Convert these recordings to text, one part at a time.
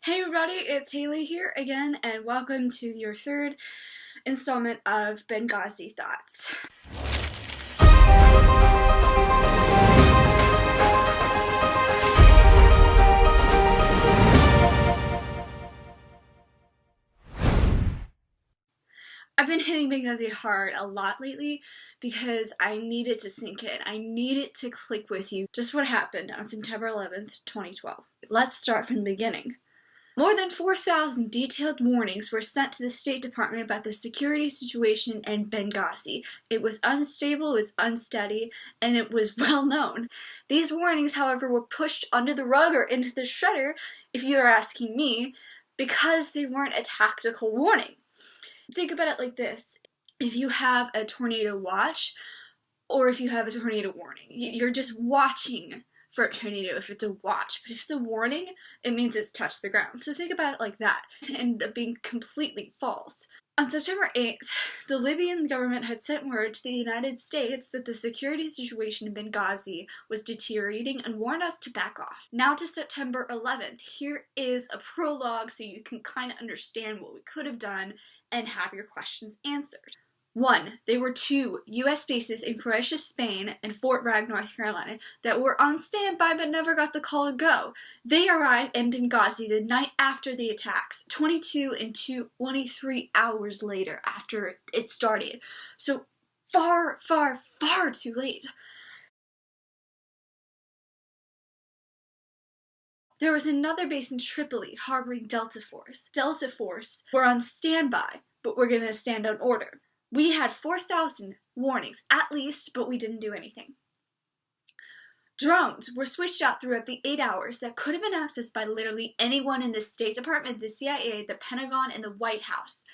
Hey everybody, it's Haley here again, and welcome to your third installment of Benghazi Thoughts. I've been hitting Benghazi hard a lot lately because I need it to sink in. I need it to click with you. Just what happened on September 11th, 2012. Let's start from the beginning. More than 4,000 detailed warnings were sent to the State Department about the security situation in Benghazi. It was unstable, it was unsteady, and it was well known. These warnings, however, were pushed under the rug or into the shredder, if you are asking me, because they weren't a tactical warning. Think about it like this. If you have a tornado watch, or if you have a tornado warning, you're just watching for a tornado if it's a watch, but if it's a warning, it means it's touched the ground. So think about it like that, and being completely false. On September 8th, the Libyan government had sent word to the United States that the security situation in Benghazi was deteriorating and warned us to back off. Now to September 11th, here is a prologue so you can kind of understand what we could have done and have your questions answered. 1. There were 2 U.S. bases in Croatia, Spain, and Fort Bragg, North Carolina, that were on standby but never got the call to go. They arrived in Benghazi the night after the attacks, 22 and 23 hours later after it started. So far, far, far too late. There was another base in Tripoli harboring Delta Force. Delta Force were on standby, but were going to stand on order. We had 4,000 warnings, at least, but we didn't do anything. Drones were switched out throughout the 8 hours that could have been accessed by literally anyone in the State Department, the CIA, the Pentagon, and the White House.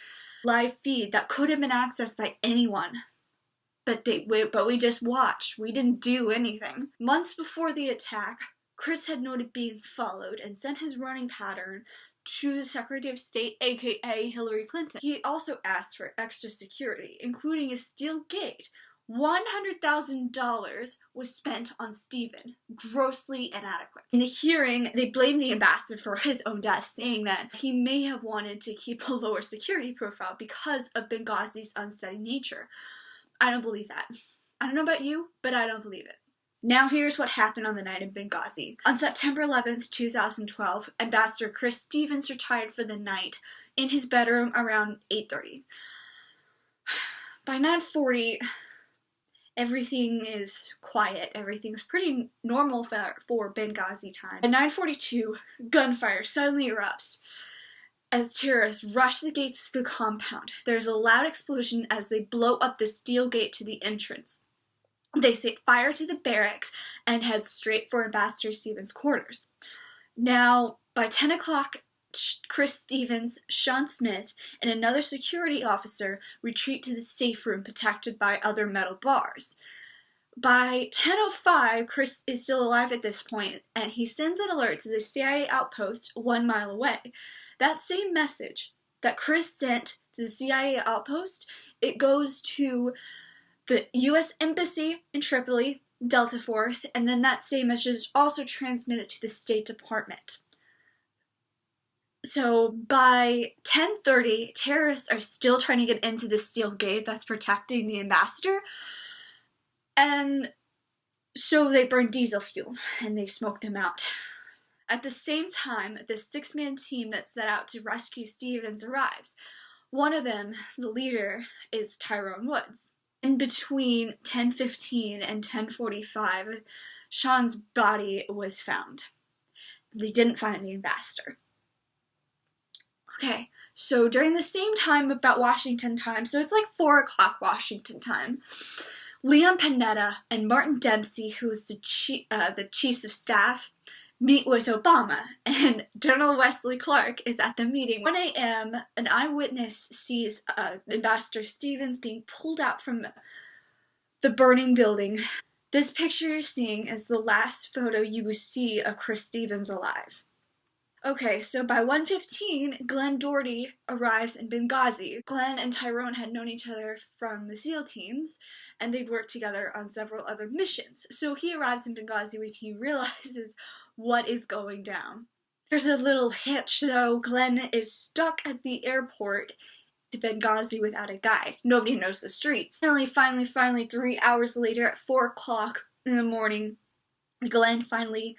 Live feed that could have been accessed by anyone. But we just watched. We didn't do anything. Months before the attack, Chris had noted being followed and sent his running pattern to the Secretary of State, aka Hillary Clinton. He also asked for extra security, including a steel gate. $100,000 was spent on Stephen, grossly inadequate. In the hearing, they blamed the ambassador for his own death, saying that he may have wanted to keep a lower security profile because of Benghazi's unsteady nature. I don't believe that. I don't know about you, but I don't believe it. Now here's what happened on the night in Benghazi. On September 11th, 2012, Ambassador Chris Stevens retired for the night in his bedroom around 8:30. By 9:40, everything is quiet. Everything's pretty normal for Benghazi time. At 9:42, gunfire suddenly erupts as terrorists rush the gates to the compound. There's a loud explosion as they blow up the steel gate to the entrance. They set fire to the barracks and head straight for Ambassador Stevens' quarters. Now, by 10 o'clock, Chris Stevens, Sean Smith, and another security officer retreat to the safe room protected by other metal bars. By 10:05, Chris is still alive at this point, and he sends an alert to the CIA outpost 1 mile away. That same message that Chris sent to the CIA outpost, it goes to the U.S. Embassy in Tripoli, Delta Force, and then that same message is also transmitted to the State Department. So by 10:30, terrorists are still trying to get into the steel gate that's protecting the ambassador, and so they burn diesel fuel and they smoke them out. At the same time, the 6-man team that set out to rescue Stevens arrives. One of them, the leader, is Tyrone Woods. In between 10:15 and 10:45, Sean's body was found. They didn't find the ambassador. Okay, so during the same time about Washington time, so it's like 4 o'clock Washington time, Leon Panetta and Martin Dempsey, who is the chiefs of staff, meet with Obama, and General Wesley Clark is at the meeting. 1 a.m., an eyewitness sees Ambassador Stevens being pulled out from the burning building. This picture you're seeing is the last photo you will see of Chris Stevens alive. Okay, so by 1:15, Glenn Doherty arrives in Benghazi. Glenn and Tyrone had known each other from the SEAL teams, and they'd worked together on several other missions. So he arrives in Benghazi when he realizes what is going down. There's a little hitch though. Glenn is stuck at the airport to Benghazi without a guide. Nobody knows the streets. Finally, 3 hours later at 4 o'clock in the morning, Glenn finally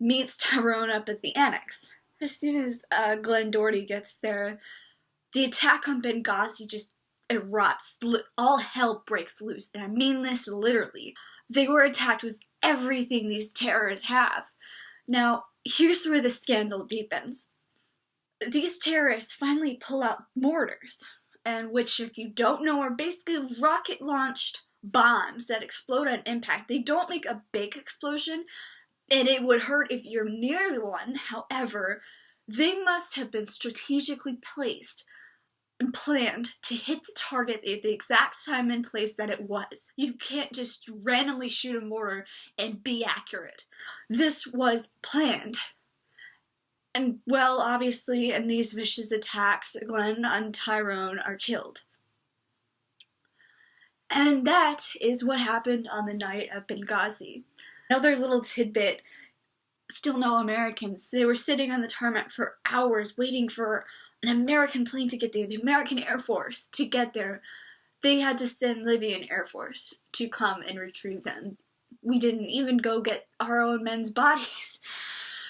meets Tyrone up at the annex. As soon as Glenn Doherty gets there, the attack on Benghazi just erupts. All hell breaks loose, and I mean this literally. They were attacked with everything these terrorists have. Now, here's where the scandal deepens. These terrorists finally pull out mortars, and which, if you don't know, are basically rocket-launched bombs that explode on impact. They don't make a big explosion, and it would hurt if you're near one. However, they must have been strategically placed and planned to hit the target at the exact time and place that it was. You can't just randomly shoot a mortar and be accurate. This was planned. And, well, obviously, in these vicious attacks, Glenn and Tyrone are killed. And that is what happened on the night of Benghazi. Another little tidbit, still no Americans. They were sitting on the tarmac for hours waiting for an American plane to get there, the American Air Force to get there. They had to send Libyan Air Force to come and retrieve them. We didn't even go get our own men's bodies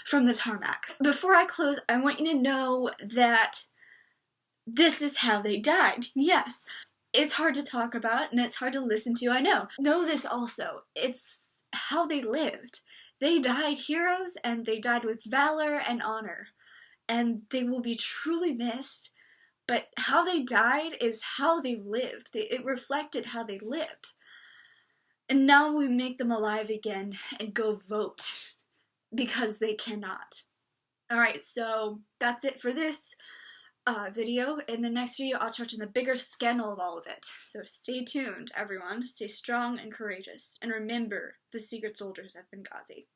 from the tarmac. Before I close, I want you to know that this is how they died. Yes, it's hard to talk about and it's hard to listen to, I know. Know this also, it's how they lived. They died heroes and they died with valor and honor. And they will be truly missed, but how they died is how they lived. It reflected how they lived. And now we make them alive again and go vote because they cannot. Alright, so that's it for this video. In the next video, I'll touch on the bigger scandal of all of it. So stay tuned, everyone. Stay strong and courageous. And remember the secret soldiers at Benghazi.